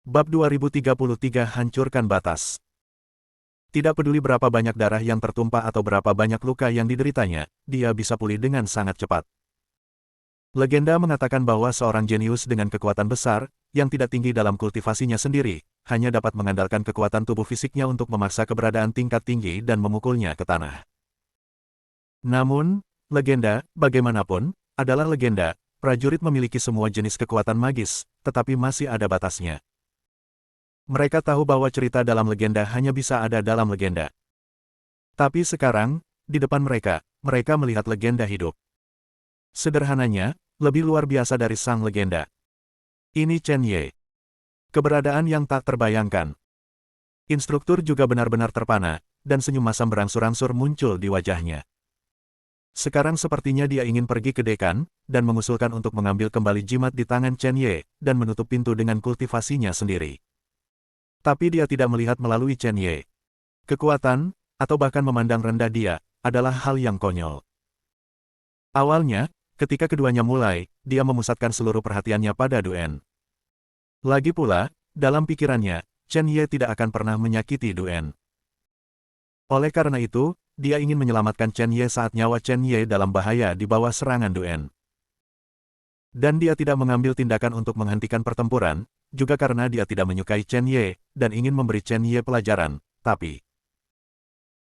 Bab 2033 Hancurkan Batas. Tidak peduli berapa banyak darah yang tertumpah atau berapa banyak luka yang dideritanya, dia bisa pulih dengan sangat cepat. Legenda mengatakan bahwa seorang jenius dengan kekuatan besar, yang tidak tinggi dalam kultivasinya sendiri, hanya dapat mengandalkan kekuatan tubuh fisiknya untuk memaksa keberadaan tingkat tinggi dan memukulnya ke tanah. Namun, legenda, bagaimanapun, adalah legenda. Prajurit memiliki semua jenis kekuatan magis, tetapi masih ada batasnya. Mereka tahu bahwa cerita dalam legenda hanya bisa ada dalam legenda. Tapi sekarang, di depan mereka, mereka melihat legenda hidup. Sederhananya, lebih luar biasa dari sang legenda. Ini Chen Ye. Keberadaan yang tak terbayangkan. Instruktur juga benar-benar terpana, dan senyum masam berangsur-angsur muncul di wajahnya. Sekarang sepertinya dia ingin pergi ke dekan, dan mengusulkan untuk mengambil kembali jimat di tangan Chen Ye, dan menutup pintu dengan kultivasinya sendiri. Tapi dia tidak melihat melalui Chen Ye. Kekuatan, atau bahkan memandang rendah dia, adalah hal yang konyol. Awalnya, ketika keduanya mulai, dia memusatkan seluruh perhatiannya pada Duan. Lagi pula, dalam pikirannya, Chen Ye tidak akan pernah menyakiti Duan. Oleh karena itu, dia ingin menyelamatkan Chen Ye saat nyawa Chen Ye dalam bahaya di bawah serangan Duan. Dan dia tidak mengambil tindakan untuk menghentikan pertempuran, juga karena dia tidak menyukai Chen Ye, dan ingin memberi Chen Ye pelajaran, tapi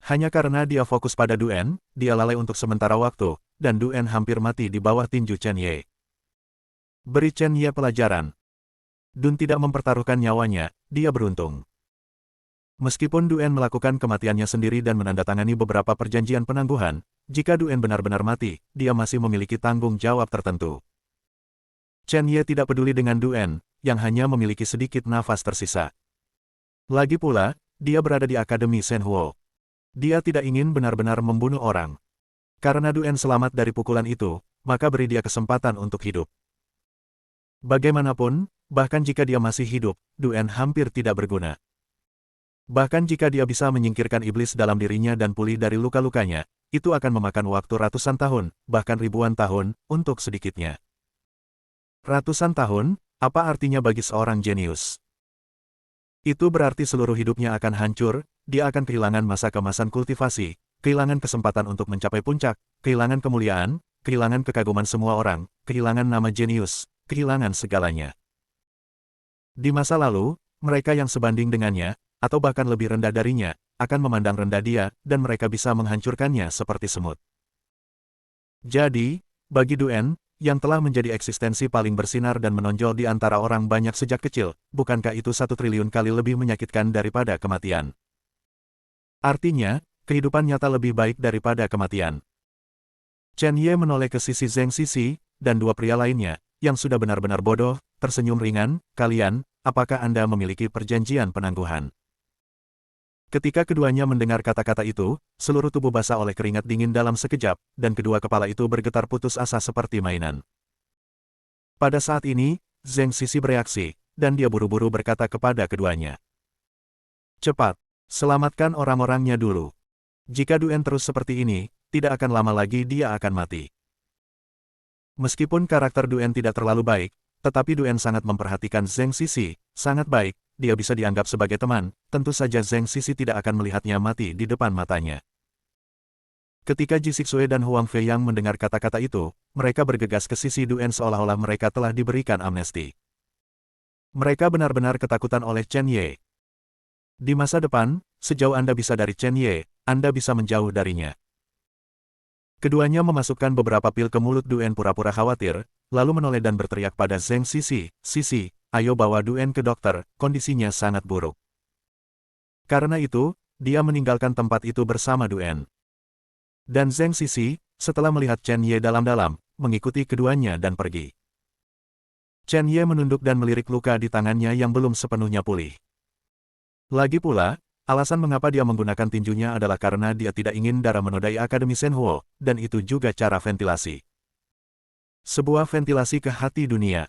hanya karena dia fokus pada Duan, dia lalai untuk sementara waktu, dan Duan hampir mati di bawah tinju Chen Ye. Beri Chen Ye pelajaran. Dun tidak mempertaruhkan nyawanya, dia beruntung. Meskipun Duan melakukan kematiannya sendiri dan menandatangani beberapa perjanjian penangguhan, jika Duan benar-benar mati, dia masih memiliki tanggung jawab tertentu. Chen Ye tidak peduli dengan Duan, yang hanya memiliki sedikit nafas tersisa. Lagi pula, dia berada di Akademi Shenhuo. Dia tidak ingin benar-benar membunuh orang. Karena Duan selamat dari pukulan itu, maka beri dia kesempatan untuk hidup. Bagaimanapun, bahkan jika dia masih hidup, Duan hampir tidak berguna. Bahkan jika dia bisa menyingkirkan iblis dalam dirinya dan pulih dari luka-lukanya, itu akan memakan waktu ratusan tahun, bahkan ribuan tahun, untuk sedikitnya. Ratusan tahun, apa artinya bagi seorang jenius? Itu berarti seluruh hidupnya akan hancur, dia akan kehilangan masa kemasan kultivasi, kehilangan kesempatan untuk mencapai puncak, kehilangan kemuliaan, kehilangan kekaguman semua orang, kehilangan nama jenius, kehilangan segalanya. Di masa lalu, mereka yang sebanding dengannya, atau bahkan lebih rendah darinya, akan memandang rendah dia, dan mereka bisa menghancurkannya seperti semut. Jadi, bagi Duan, yang telah menjadi eksistensi paling bersinar dan menonjol di antara orang banyak sejak kecil, bukankah itu 1 triliun kali lebih menyakitkan daripada kematian? Artinya, kehidupan nyata lebih baik daripada kematian. Chen Ye menoleh ke sisi Zheng Sisi, dan dua pria lainnya, yang sudah benar-benar bodoh, tersenyum ringan, kalian, apakah Anda memiliki perjanjian penangguhan? Ketika keduanya mendengar kata-kata itu, seluruh tubuh basah oleh keringat dingin dalam sekejap, dan kedua kepala itu bergetar putus asa seperti mainan. Pada saat ini, Zheng Sisi bereaksi, dan dia buru-buru berkata kepada keduanya. Cepat, selamatkan orang-orangnya dulu. Jika Duan terus seperti ini, tidak akan lama lagi dia akan mati. Meskipun karakter Duan tidak terlalu baik, tetapi Duan sangat memperhatikan Zheng Sisi, sangat baik. Dia bisa dianggap sebagai teman, tentu saja Zheng Sisi tidak akan melihatnya mati di depan matanya. Ketika Ji Sixue dan Huang Feiyang mendengar kata-kata itu, mereka bergegas ke sisi Duan seolah-olah mereka telah diberikan amnesti. Mereka benar-benar ketakutan oleh Chen Ye. Di masa depan, sejauh Anda bisa dari Chen Ye, Anda bisa menjauh darinya. Keduanya memasukkan beberapa pil ke mulut Duan pura-pura khawatir, lalu menoleh dan berteriak pada Zheng Sisi, Sisi, ayo bawa Duan ke dokter, kondisinya sangat buruk. Karena itu, dia meninggalkan tempat itu bersama Duan. Dan Zheng Sisi, setelah melihat Chen Ye dalam-dalam, mengikuti keduanya dan pergi. Chen Ye menunduk dan melirik luka di tangannya yang belum sepenuhnya pulih. Lagi pula, alasan mengapa dia menggunakan tinjunya adalah karena dia tidak ingin darah menodai Akademi Shenhuo, dan itu juga cara ventilasi. Sebuah ventilasi ke hati dunia.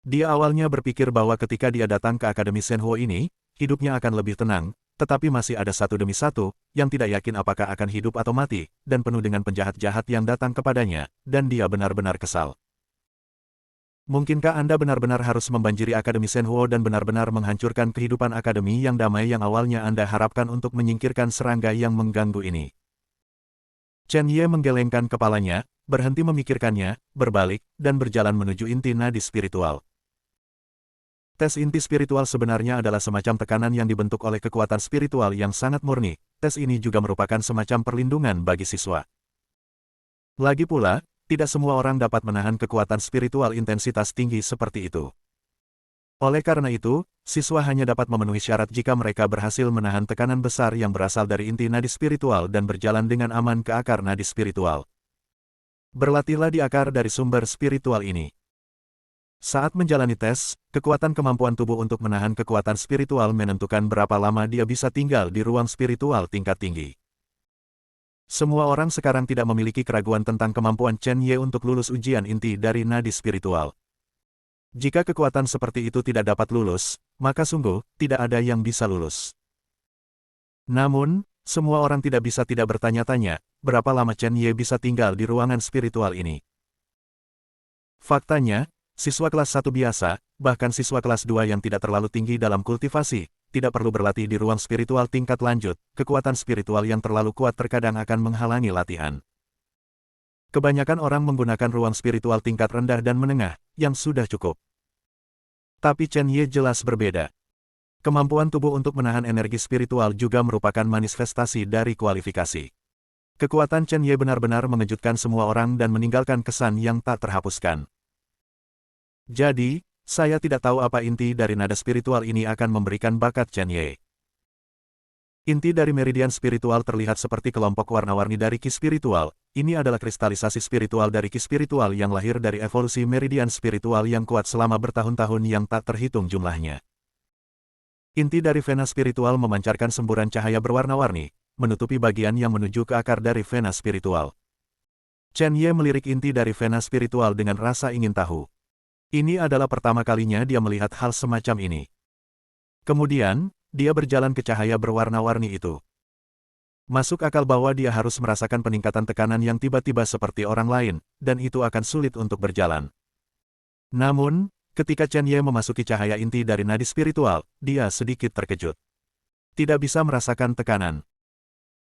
Dia awalnya berpikir bahwa ketika dia datang ke Akademi Shenhuo ini, hidupnya akan lebih tenang, tetapi masih ada satu demi satu, yang tidak yakin apakah akan hidup atau mati, dan penuh dengan penjahat-jahat yang datang kepadanya, dan dia benar-benar kesal. Mungkinkah Anda benar-benar harus membanjiri Akademi Shenhuo dan benar-benar menghancurkan kehidupan akademi yang damai yang awalnya Anda harapkan untuk menyingkirkan serangga yang mengganggu ini? Chen Ye menggelengkan kepalanya, berhenti memikirkannya, berbalik, dan berjalan menuju inti nadi spiritual. Tes inti spiritual sebenarnya adalah semacam tekanan yang dibentuk oleh kekuatan spiritual yang sangat murni. Tes ini juga merupakan semacam perlindungan bagi siswa. Lagi pula, tidak semua orang dapat menahan kekuatan spiritual intensitas tinggi seperti itu. Oleh karena itu, siswa hanya dapat memenuhi syarat jika mereka berhasil menahan tekanan besar yang berasal dari inti nadi spiritual dan berjalan dengan aman ke akar nadi spiritual. Berlatihlah di akar dari sumber spiritual ini. Saat menjalani tes, kekuatan kemampuan tubuh untuk menahan kekuatan spiritual menentukan berapa lama dia bisa tinggal di ruang spiritual tingkat tinggi. Semua orang sekarang tidak memiliki keraguan tentang kemampuan Chen Ye untuk lulus ujian inti dari nadi spiritual. Jika kekuatan seperti itu tidak dapat lulus, maka sungguh, tidak ada yang bisa lulus. Namun, semua orang tidak bisa tidak bertanya-tanya, berapa lama Chen Ye bisa tinggal di ruangan spiritual ini. Faktanya, siswa kelas 1 biasa, bahkan siswa kelas 2 yang tidak terlalu tinggi dalam kultivasi, tidak perlu berlatih di ruang spiritual tingkat lanjut, kekuatan spiritual yang terlalu kuat terkadang akan menghalangi latihan. Kebanyakan orang menggunakan ruang spiritual tingkat rendah dan menengah, yang sudah cukup. Tapi Chen Ye jelas berbeda. Kemampuan tubuh untuk menahan energi spiritual juga merupakan manifestasi dari kualifikasi. Kekuatan Chen Ye benar-benar mengejutkan semua orang dan meninggalkan kesan yang tak terhapuskan. Jadi, saya tidak tahu apa inti dari nada spiritual ini akan memberikan bakat Chen Ye. Inti dari meridian spiritual terlihat seperti kelompok warna-warni dari ki spiritual. Ini adalah kristalisasi spiritual dari ki spiritual yang lahir dari evolusi meridian spiritual yang kuat selama bertahun-tahun yang tak terhitung jumlahnya. Inti dari vena spiritual memancarkan semburan cahaya berwarna-warni, menutupi bagian yang menuju ke akar dari vena spiritual. Chen Ye melirik inti dari vena spiritual dengan rasa ingin tahu. Ini adalah pertama kalinya dia melihat hal semacam ini. Kemudian, dia berjalan ke cahaya berwarna-warni itu. Masuk akal bahwa dia harus merasakan peningkatan tekanan yang tiba-tiba seperti orang lain, dan itu akan sulit untuk berjalan. Namun, ketika Chen Ye memasuki cahaya inti dari nadi spiritual, dia sedikit terkejut. Tidak bisa merasakan tekanan.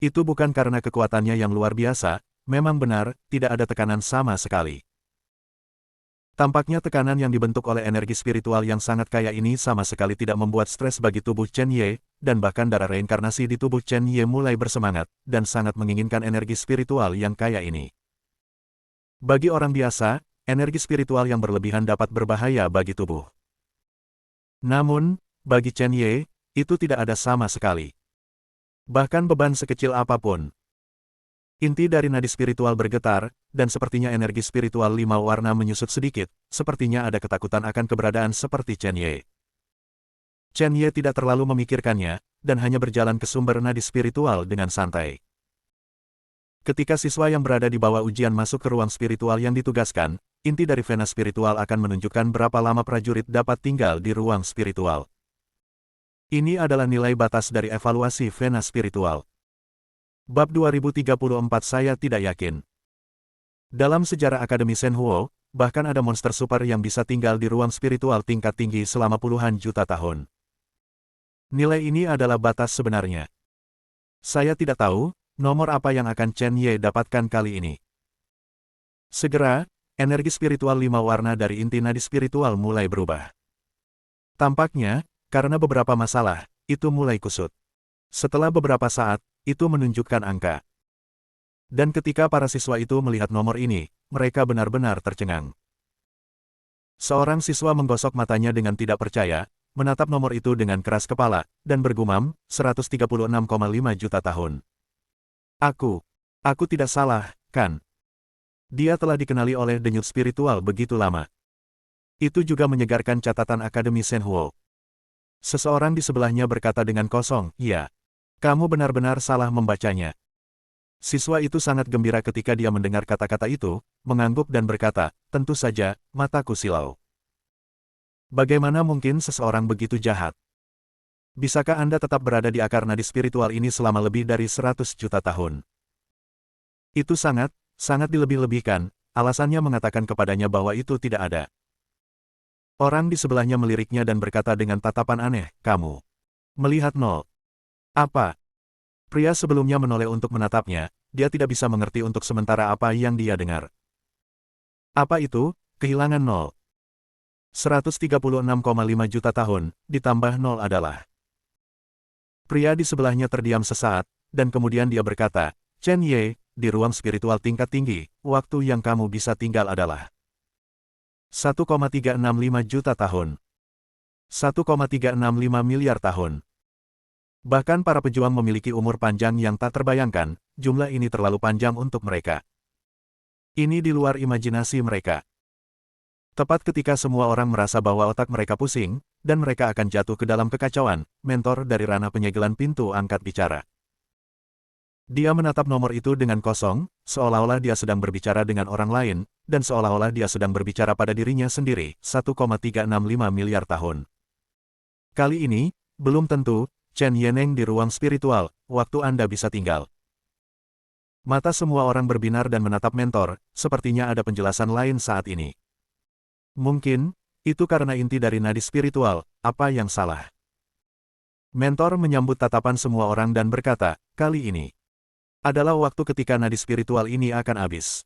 Itu bukan karena kekuatannya yang luar biasa, memang benar, tidak ada tekanan sama sekali. Tampaknya tekanan yang dibentuk oleh energi spiritual yang sangat kaya ini sama sekali tidak membuat stres bagi tubuh Chen Ye, dan bahkan darah reinkarnasi di tubuh Chen Ye mulai bersemangat, dan sangat menginginkan energi spiritual yang kaya ini. Bagi orang biasa, energi spiritual yang berlebihan dapat berbahaya bagi tubuh. Namun, bagi Chen Ye, itu tidak ada sama sekali. Bahkan beban sekecil apapun. Inti dari nadi spiritual bergetar, dan sepertinya energi spiritual 5 warna menyusut sedikit, sepertinya ada ketakutan akan keberadaan seperti Chen Ye. Chen Ye tidak terlalu memikirkannya, dan hanya berjalan ke sumber nadi spiritual dengan santai. Ketika siswa yang berada di bawah ujian masuk ke ruang spiritual yang ditugaskan, inti dari vena spiritual akan menunjukkan berapa lama prajurit dapat tinggal di ruang spiritual. Ini adalah nilai batas dari evaluasi vena spiritual. Bab 2034 saya tidak yakin. Dalam sejarah Akademi Shenhuo, bahkan ada monster super yang bisa tinggal di ruang spiritual tingkat tinggi selama puluhan juta tahun. Nilai ini adalah batas sebenarnya. Saya tidak tahu, nomor apa yang akan Chen Ye dapatkan kali ini. Segera, energi spiritual 5 warna dari inti nadi spiritual mulai berubah. Tampaknya, karena beberapa masalah, itu mulai kusut. Setelah beberapa saat, itu menunjukkan angka. Dan ketika para siswa itu melihat nomor ini, mereka benar-benar tercengang. Seorang siswa menggosok matanya dengan tidak percaya, menatap nomor itu dengan keras kepala, dan bergumam, 136,5 juta tahun. Aku tidak salah, kan? Dia telah dikenali oleh denyut spiritual begitu lama. Itu juga menyegarkan catatan Akademi Shenhuo. Seseorang di sebelahnya berkata dengan kosong, "Iya. Kamu benar-benar salah membacanya." Siswa itu sangat gembira ketika dia mendengar kata-kata itu, mengangguk dan berkata, "Tentu saja, mataku silau. Bagaimana mungkin seseorang begitu jahat? Bisakah Anda tetap berada di akar nadi spiritual ini selama lebih dari 100 juta tahun?" Itu sangat dilebih-lebihkan, alasannya mengatakan kepadanya bahwa itu tidak ada. Orang di sebelahnya meliriknya dan berkata dengan tatapan aneh, "Kamu melihat nol." "Apa?" Pria sebelumnya menoleh untuk menatapnya, dia tidak bisa mengerti untuk sementara apa yang dia dengar. "Apa itu, kehilangan nol?" 136,5 juta tahun, ditambah nol adalah. Pria di sebelahnya terdiam sesaat, dan kemudian dia berkata, "Chen Ye, di ruang spiritual tingkat tinggi, waktu yang kamu bisa tinggal adalah 1,365 juta tahun. 1,365 miliar tahun. Bahkan para pejuang memiliki umur panjang yang tak terbayangkan, jumlah ini terlalu panjang untuk mereka. Ini di luar imajinasi mereka." Tepat ketika semua orang merasa bahwa otak mereka pusing, dan mereka akan jatuh ke dalam kekacauan, mentor dari ranah penyegelan pintu angkat bicara. Dia menatap nomor itu dengan kosong, seolah-olah dia sedang berbicara dengan orang lain, dan seolah-olah dia sedang berbicara pada dirinya sendiri, 1,365 miliar tahun. Kali ini, belum tentu, Chen Yaneng di ruang spiritual, waktu Anda bisa tinggal. Mata semua orang berbinar dan menatap mentor, sepertinya ada penjelasan lain saat ini. Mungkin, itu karena inti dari nadi spiritual, apa yang salah? Mentor menyambut tatapan semua orang dan berkata, "Kali ini adalah waktu ketika nadi spiritual ini akan habis.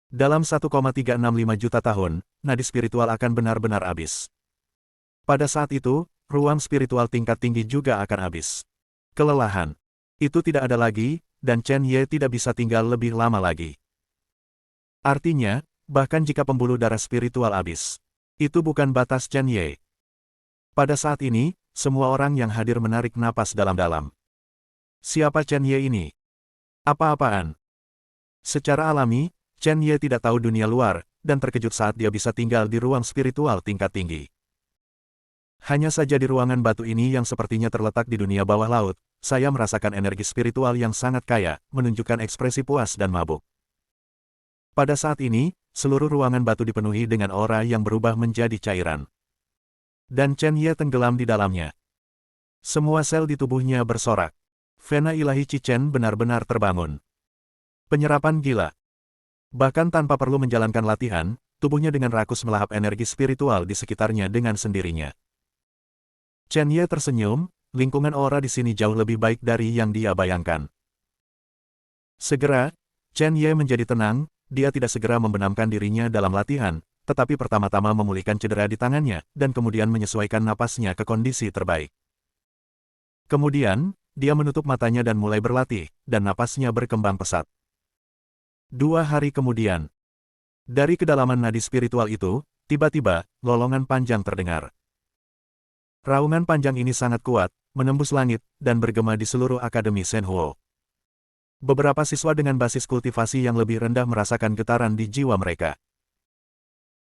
Dalam 1,365 juta tahun, nadi spiritual akan benar-benar habis. Pada saat itu, ruang spiritual tingkat tinggi juga akan habis. Kelelahan itu tidak ada lagi, dan Chen Ye tidak bisa tinggal lebih lama lagi. Artinya, bahkan jika pembuluh darah spiritual habis, itu bukan batas Chen Ye." Pada saat ini, semua orang yang hadir menarik napas dalam-dalam. Siapa Chen Ye ini? Apa-apaan? Secara alami, Chen Ye tidak tahu dunia luar, dan terkejut saat dia bisa tinggal di ruang spiritual tingkat tinggi. Hanya saja di ruangan batu ini yang sepertinya terletak di dunia bawah laut, saya merasakan energi spiritual yang sangat kaya, menunjukkan ekspresi puas dan mabuk. Pada saat ini, seluruh ruangan batu dipenuhi dengan aura yang berubah menjadi cairan. Dan Chen Ye tenggelam di dalamnya. Semua sel di tubuhnya bersorak. Vena ilahi Cichen benar-benar terbangun. Penyerapan gila. Bahkan tanpa perlu menjalankan latihan, tubuhnya dengan rakus melahap energi spiritual di sekitarnya dengan sendirinya. Chen Ye tersenyum, lingkungan aura di sini jauh lebih baik dari yang dia bayangkan. Segera, Chen Ye menjadi tenang, dia tidak segera membenamkan dirinya dalam latihan, tetapi pertama-tama memulihkan cedera di tangannya, dan kemudian menyesuaikan napasnya ke kondisi terbaik. Kemudian, dia menutup matanya dan mulai berlatih, dan napasnya berkembang pesat. 2 hari kemudian, dari kedalaman nadi spiritual itu, tiba-tiba, lolongan panjang terdengar. Raungan panjang ini sangat kuat, menembus langit, dan bergema di seluruh Akademi Shenhuo. Beberapa siswa dengan basis kultivasi yang lebih rendah merasakan getaran di jiwa mereka.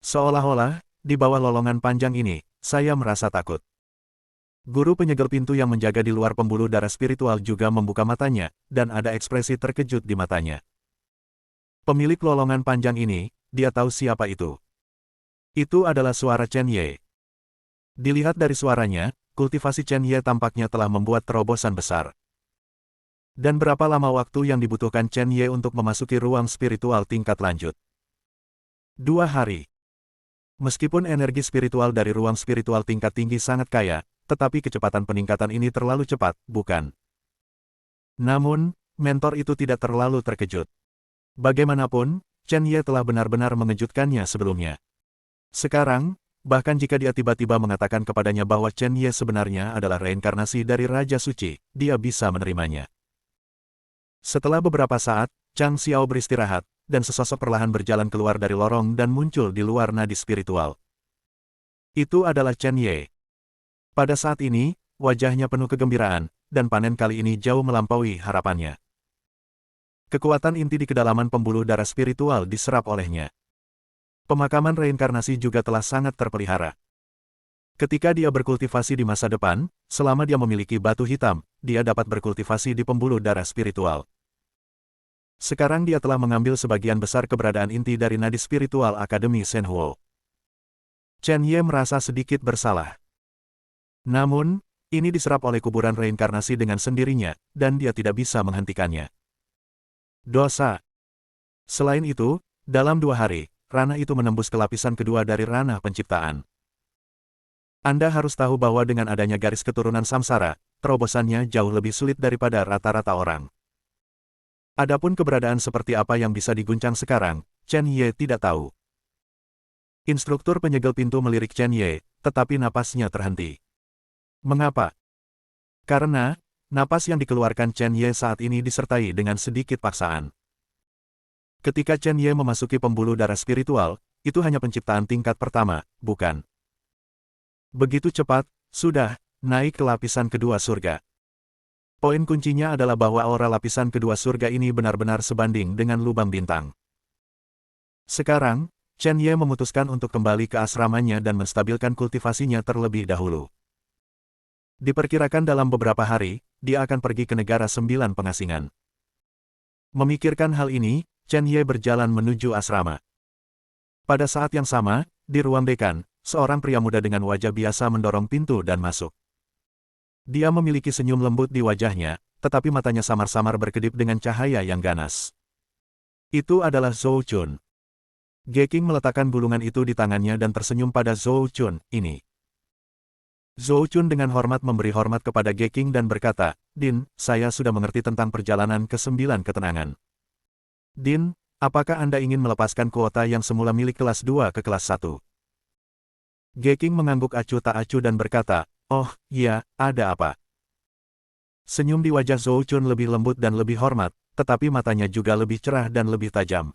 Seolah-olah, di bawah lolongan panjang ini, saya merasa takut. Guru penyegel pintu yang menjaga di luar pembuluh darah spiritual juga membuka matanya, dan ada ekspresi terkejut di matanya. Pemilik lolongan panjang ini, dia tahu siapa itu. Itu adalah suara Chen Ye. Dilihat dari suaranya, kultivasi Chen Ye tampaknya telah membuat terobosan besar. Dan berapa lama waktu yang dibutuhkan Chen Ye untuk memasuki ruang spiritual tingkat lanjut? 2 hari. Meskipun energi spiritual dari ruang spiritual tingkat tinggi sangat kaya, tetapi kecepatan peningkatan ini terlalu cepat, bukan? Namun, mentor itu tidak terlalu terkejut. Bagaimanapun, Chen Ye telah benar-benar mengejutkannya sebelumnya. Sekarang, bahkan jika dia tiba-tiba mengatakan kepadanya bahwa Chen Ye sebenarnya adalah reinkarnasi dari Raja Suci, dia bisa menerimanya. Setelah beberapa saat, Chang Xiao beristirahat, dan sesosok perlahan berjalan keluar dari lorong dan muncul di luar nadi spiritual. Itu adalah Chen Ye. Pada saat ini, wajahnya penuh kegembiraan, dan panen kali ini jauh melampaui harapannya. Kekuatan inti di kedalaman pembuluh darah spiritual diserap olehnya. Pemakaman reinkarnasi juga telah sangat terpelihara. Ketika dia berkultivasi di masa depan, selama dia memiliki batu hitam, dia dapat berkultivasi di pembuluh darah spiritual. Sekarang dia telah mengambil sebagian besar keberadaan inti dari nadi spiritual Akademi Shenhuo. Chen Ye merasa sedikit bersalah. Namun, ini diserap oleh kuburan reinkarnasi dengan sendirinya, dan dia tidak bisa menghentikannya. Dosa. Selain itu, dalam 2 hari, ranah itu menembus ke lapisan kedua dari ranah penciptaan. Anda harus tahu bahwa dengan adanya garis keturunan samsara, terobosannya jauh lebih sulit daripada rata-rata orang. Adapun keberadaan seperti apa yang bisa diguncang sekarang, Chen Ye tidak tahu. Instruktur penyegel pintu melirik Chen Ye, tetapi napasnya terhenti. Mengapa? Karena, napas yang dikeluarkan Chen Ye saat ini disertai dengan sedikit paksaan. Ketika Chen Ye memasuki pembuluh darah spiritual, itu hanya penciptaan tingkat pertama, bukan? Begitu cepat, sudah, naik ke lapisan kedua surga. Poin kuncinya adalah bahwa aura lapisan kedua surga ini benar-benar sebanding dengan lubang bintang. Sekarang, Chen Ye memutuskan untuk kembali ke asramanya dan menstabilkan kultivasinya terlebih dahulu. Diperkirakan dalam beberapa hari, dia akan pergi ke negara 9 pengasingan. Memikirkan hal ini, Chen Ye berjalan menuju asrama. Pada saat yang sama, di ruang dekan, seorang pria muda dengan wajah biasa mendorong pintu dan masuk. Dia memiliki senyum lembut di wajahnya, tetapi matanya samar-samar berkedip dengan cahaya yang ganas. Itu adalah Zhou Chun. Ge Qing meletakkan gulungan itu di tangannya dan tersenyum pada Zhou Chun, ini. Zhou Chun dengan hormat memberi hormat kepada Ge Qing dan berkata, "Din, saya sudah mengerti tentang perjalanan ke-9 ketenangan. Din, apakah Anda ingin melepaskan kuota yang semula milik kelas 2 ke kelas 1? Ge Qing mengangguk acuh tak acuh dan berkata, "Oh, iya, ada apa?" Senyum di wajah Zhou Chun lebih lembut dan lebih hormat, tetapi matanya juga lebih cerah dan lebih tajam.